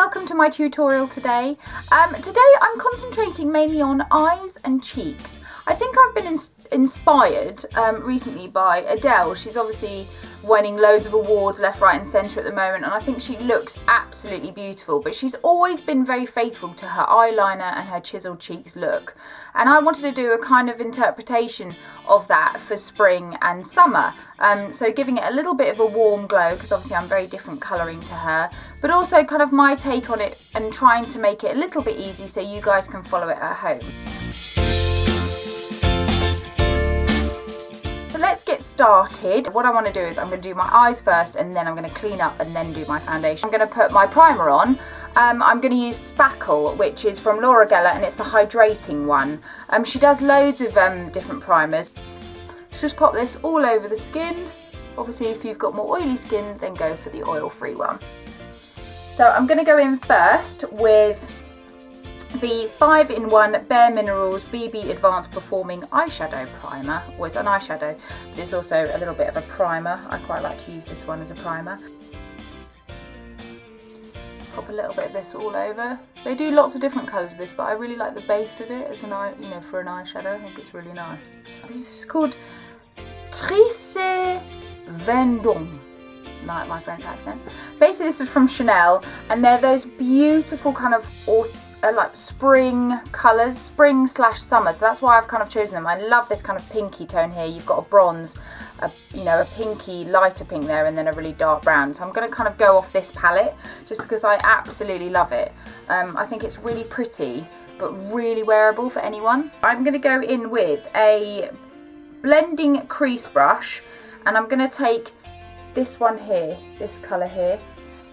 welcome to my tutorial today. Today I'm concentrating mainly on eyes and cheeks. I think I've been inspired recently by Adele. She's obviously winning loads of awards left, right and centre at the moment, and I think she looks absolutely beautiful, but she's always been very faithful to her eyeliner and her chiseled cheeks look, and I wanted to do a kind of interpretation of that for spring and summer, so giving it a little bit of a warm glow, because obviously I'm very different colouring to her, but also kind of my take on it and trying to make it a little bit easy so you guys can follow it at home. So let's get started. What I want to do is I'm going to do my eyes first, and then I'm going to clean up and then do my foundation. I'm going to put my primer on. I'm going to use SPACKLE, which is from Laura Geller, and it's the hydrating one. She does loads of different primers. Just pop this all over the skin. Obviously if you've got more oily skin, then go for the oil-free one. So I'm going to go in first with the 5-in-1 Bare Minerals BB Advanced Performing Eyeshadow Primer. Well, it's an eyeshadow, but it's also a little bit of a primer. I quite like to use this one as a primer. Pop a little bit of this all over. They do lots of different colours of this, but I really like the base of it as an eye, for an eyeshadow. I think it's really nice. This is called TISSE VENDOME. Like my French accent. Basically, this is from Chanel, and they're those beautiful kind of like spring colours, spring/summer, so that's why I've kind of chosen them. I love this kind of pinky tone here. You've got a bronze, a pinky, lighter pink there, and then a really dark brown. So I'm going to kind of go off this palette just because I absolutely love it. I think it's really pretty, but really wearable for anyone. I'm going to go in with a blending crease brush, and I'm going to take this one here, this colour here,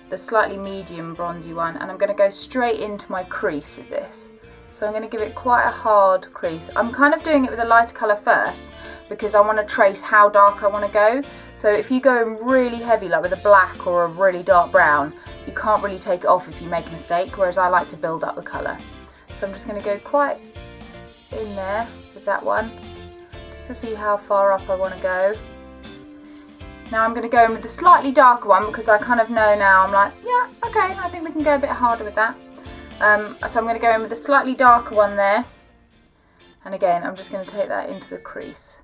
the slightly medium bronzy one, and I'm going to go straight into my crease with this. So I'm going to give it quite a hard crease. I'm kind of doing it with a lighter colour first because I want to trace how dark I want to go. So if you go in really heavy, like with a black or a really dark brown, you can't really take it off if you make a mistake, whereas I like to build up the colour. So I'm just going to go quite in there with that one, just to see how far up I want to go. Now I'm going to go in with the slightly darker one because I kind of know now, I'm like, yeah, okay, I think we can go a bit harder with that. So I'm going to go in with the slightly darker one there. And again, I'm just going to take that into the crease.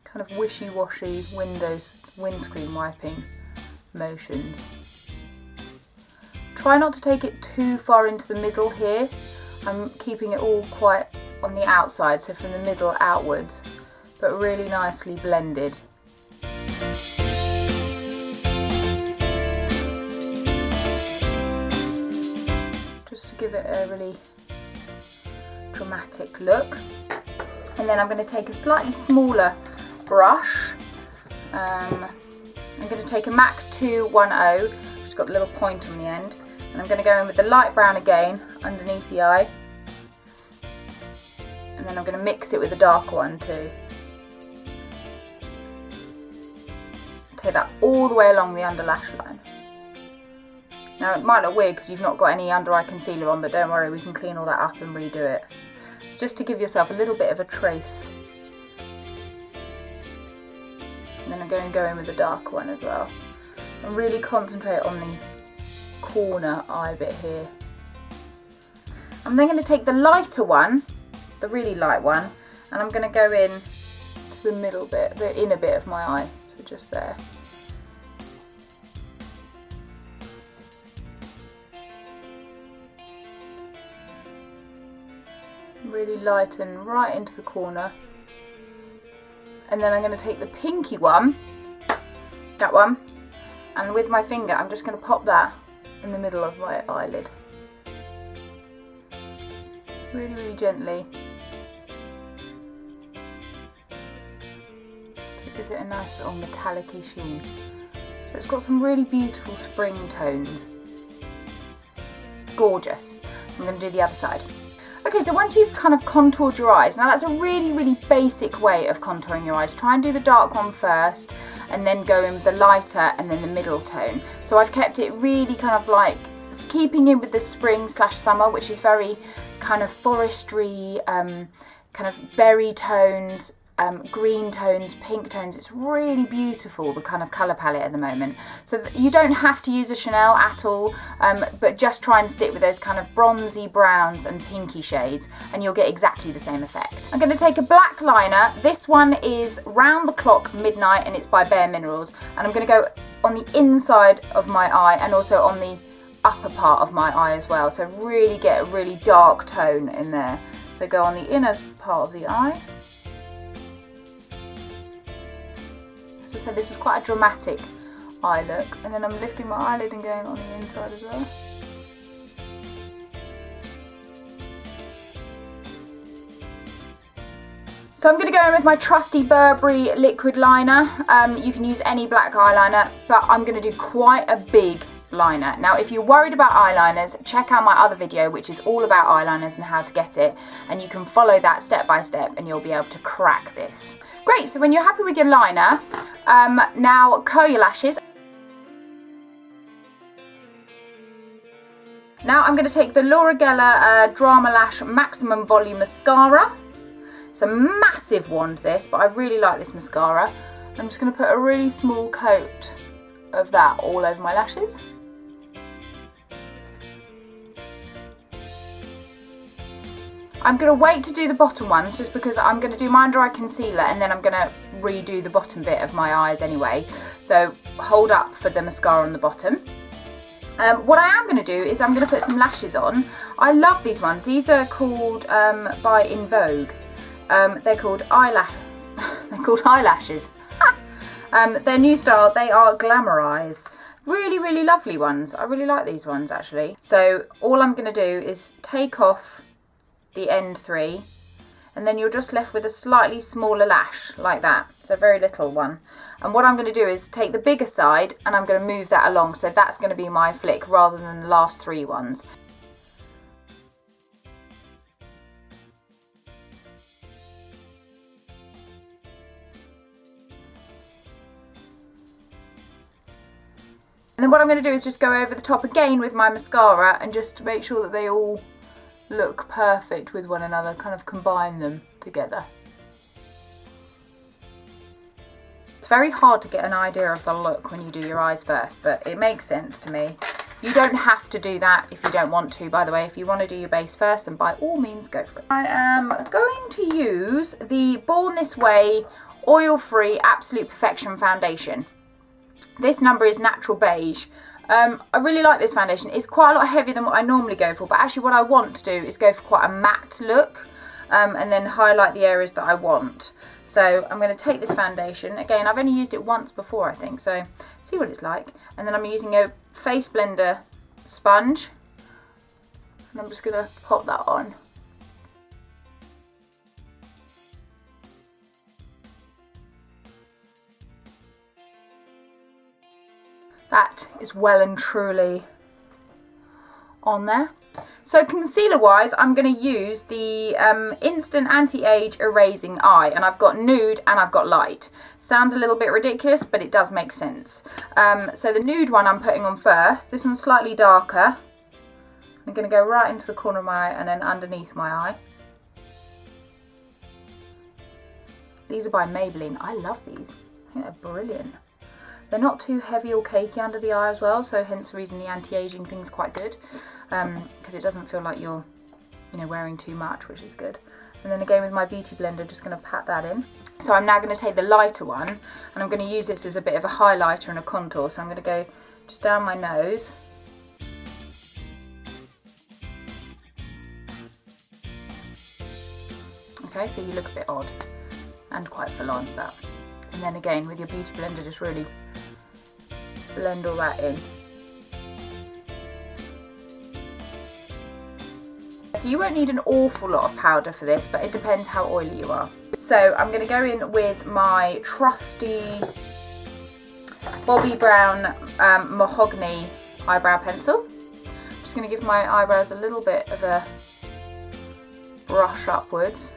Kind of wishy-washy windscreen wiping motions. Try not to take it too far into the middle here. I'm keeping it all quite on the outside, so from the middle outwards, but really nicely blended. Just to give it a really dramatic look. And then I'm going to take a slightly smaller brush. I'm going to take a MAC 210, which has got the little point on the end, and I'm going to go in with the light brown again underneath the eye. And then I'm going to mix it with the darker one too. Take that all the way along the under lash line. Now it might look weird because you've not got any under eye concealer on, but don't worry, we can clean all that up and redo it. It's just to give yourself a little bit of a trace. And then I'm going to go in with the darker one as well. And really concentrate on the corner eye bit here. I'm then going to take the lighter one, the really light one, and I'm going to go in to the middle bit, the inner bit of my eye, so just there. Really lighten right into the corner, and then I'm going to take the pinky one, that one, and with my finger I'm just going to pop that in the middle of my eyelid. Really, really gently. It gives it a nice little metallic-y sheen. So it's got some really beautiful spring tones. Gorgeous. I'm going to do the other side. Okay, so once you've kind of contoured your eyes, now that's a really, really basic way of contouring your eyes. Try and do the dark one first, and then go in with the lighter and then the middle tone. So I've kept it really kind of like keeping in with the spring/summer, which is very kind of forestry, kind of berry tones, green tones, pink tones. It's really beautiful, the kind of colour palette at the moment. So you don't have to use a Chanel at all, but just try and stick with those kind of bronzy browns and pinky shades and you'll get exactly the same effect. I'm going to take a black liner. This one is Round the Clock Midnight and it's by BAREMINERALS, and I'm going to go on the inside of my eye and also on the upper part of my eye as well. So really get a really dark tone in there. So go on the inner part of the eye. As I said, this is quite a dramatic eye look, and then I'm lifting my eyelid and going on the inside as well. So I'm going to go in with my trusty Burberry liquid liner. You can use any black eyeliner, but I'm going to do quite a big liner. Now, if you're worried about eyeliners, check out my other video, which is all about eyeliners and how to get it, and you can follow that step by step and you'll be able to crack this. Great, so when you're happy with your liner, now curl your lashes. Now I'm going to take the Laura Geller Drama Lash Maximum Volume Mascara. It's a massive wand this, but I really like this mascara. I'm just going to put a really small coat of that all over my lashes. I'm going to wait to do the bottom ones just because I'm going to do my under eye concealer and then I'm going to redo the bottom bit of my eyes anyway. So hold up for the mascara on the bottom. What I am going to do is I'm going to put some lashes on. I love these ones. These are called by INVOGUE. They're called eyelashes. Their new style, they are GLAMOURISE. Really, really lovely ones. I really like these ones actually. So all I'm going to do is take off the end three, and then you're just left with a slightly smaller lash like that. It's a very little one. And what I'm going to do is take the bigger side and I'm going to move that along, so that's going to be my flick rather than the last three ones. And then what I'm going to do is just go over the top again with my mascara and just make sure that they all look perfect with one another, kind of combine them together. It's very hard to get an idea of the look when you do your eyes first, but it makes sense to me. You don't have to do that if you don't want to, by the way. If you want to do your base first, then by all means go for it. I am going to use the Born This Way Oil-Free Absolute Perfection Foundation. This number is Natural Beige. I really like this foundation. It's quite a lot heavier than what I normally go for, but actually what I want to do is go for quite a matte look and then highlight the areas that I want. So I'm going to take this foundation. Again, I've only used it once before, I think, so see what it's like. And then I'm using a face blender sponge and I'm just going to pop that on. That is well and truly on there. So concealer wise, I'm going to use the Instant Anti-Age Erasing Eye, and I've got nude and I've got light. Sounds a little bit ridiculous, but it does make sense. So the nude one I'm putting on first. This one's slightly darker. I'm going to go right into the corner of my eye and then underneath my eye. These are by Maybelline. I love these. I think they're brilliant. They're not too heavy or cakey under the eye as well, so hence the reason the anti-aging thing's quite good, because it doesn't feel like you're, wearing too much, which is good. And then again with my beauty blender, just going to pat that in. So I'm now going to take the lighter one, and I'm going to use this as a bit of a highlighter and a contour. So I'm going to go just down my nose. Okay, so you look a bit odd and quite full on, but, and then again with your beauty blender, just really blend all that in. So you won't need an awful lot of powder for this, but it depends how oily you are. So I'm going to go in with my trusty Bobbi Brown Mahogany eyebrow pencil. I'm just going to give my eyebrows a little bit of a brush upwards.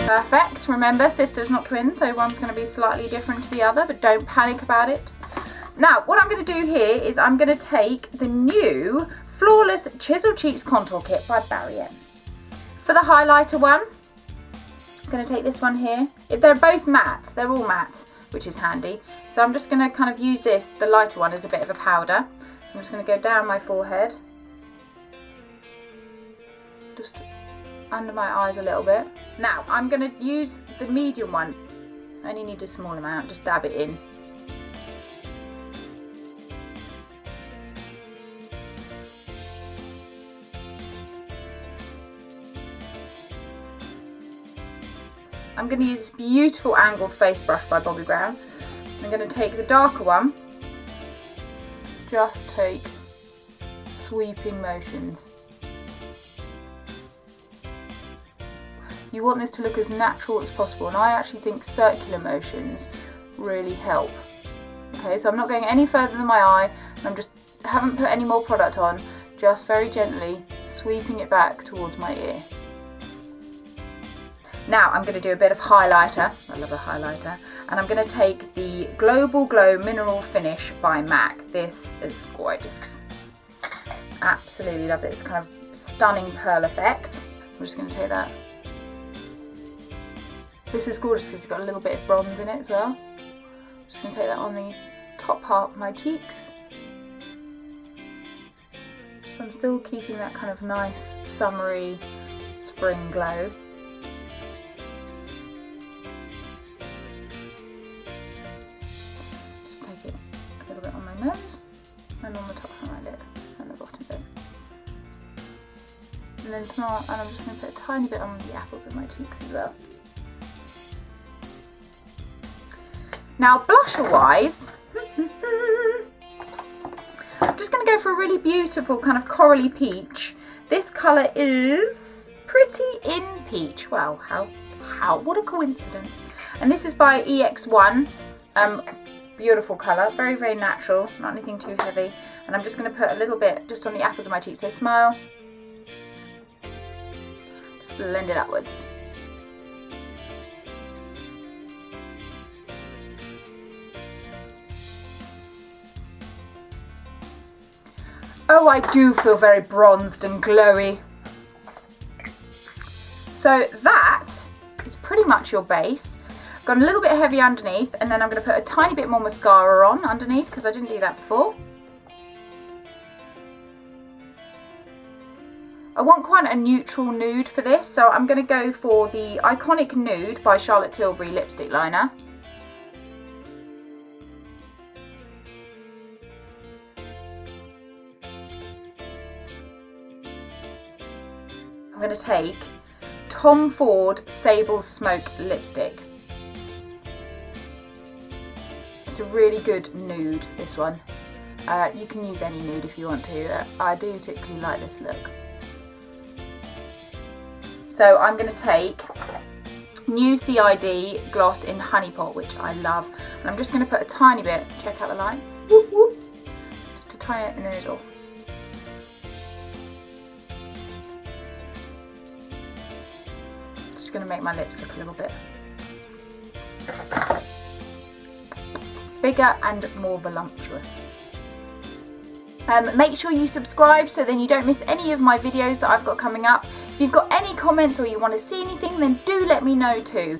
Perfect. Remember, sisters not twins, so one's going to be slightly different to the other, but don't panic about it. Now, what I'm going to do here is I'm going to take the new Flawless Chisel Cheeks Contour Kit by BAREMINERALS. For the highlighter one, I'm going to take this one here. They're both matte, they're all matte, which is handy. So I'm just going to kind of use this, the lighter one, as a bit of a powder. I'm just going to go down my forehead, just under my eyes a little bit. Now I'm going to use the medium one. I only need a small amount, just dab it in. I'm going to use this beautiful angled face brush by Bobbi Brown. I'm going to take the darker one, just take sweeping motions. You want this to look as natural as possible, and I actually think circular motions really help. Okay, so I'm not going any further than my eye, and haven't put any more product on, just very gently sweeping it back towards my ear. Now I'm going to do a bit of highlighter. I love a highlighter. And I'm going to take the Global Glow Mineral Finish by MAC. This is gorgeous. Absolutely love it. It's kind of stunning pearl effect. I'm just going to take that. This is gorgeous because it's got a little bit of bronze in it as well. I'm just going to take that on the top part of my cheeks. So I'm still keeping that kind of nice summery spring glow. Nose and on the top of my lid and the bottom bit, and then small, and I'm just going to put a tiny bit on the apples of my cheeks as well. Now blusher wise, I'm just going to go for a really beautiful kind of corally peach. This colour is Pretty in Peach. Wow, what a coincidence. And this is by EX1. Beautiful colour, very, very natural, not anything too heavy. And I'm just going to put a little bit just on the apples of my cheeks. So smile, just blend it upwards. Oh, I do feel very bronzed and glowy. So that is pretty much your base. Got a little bit heavy underneath, and then I'm going to put a tiny bit more mascara on underneath because I didn't do that before. I want quite a neutral nude for this, so I'm going to go for the Iconic Nude by Charlotte Tilbury lipstick liner. I'm going to take Tom Ford Sable Smoke lipstick. It's a really good nude, this one. You can use any nude if you want to. I do particularly like this look. So I'm going to take New CID Gloss in Honeypot, which I love. And I'm just going to put a tiny bit, check out the line, whoop, whoop, just a tiny bit in the middle. Just going to make my lips look a little bit bigger and more voluptuous. Make sure you subscribe so then you don't miss any of my videos that I've got coming up. If you've got any comments or you want to see anything, then do let me know too.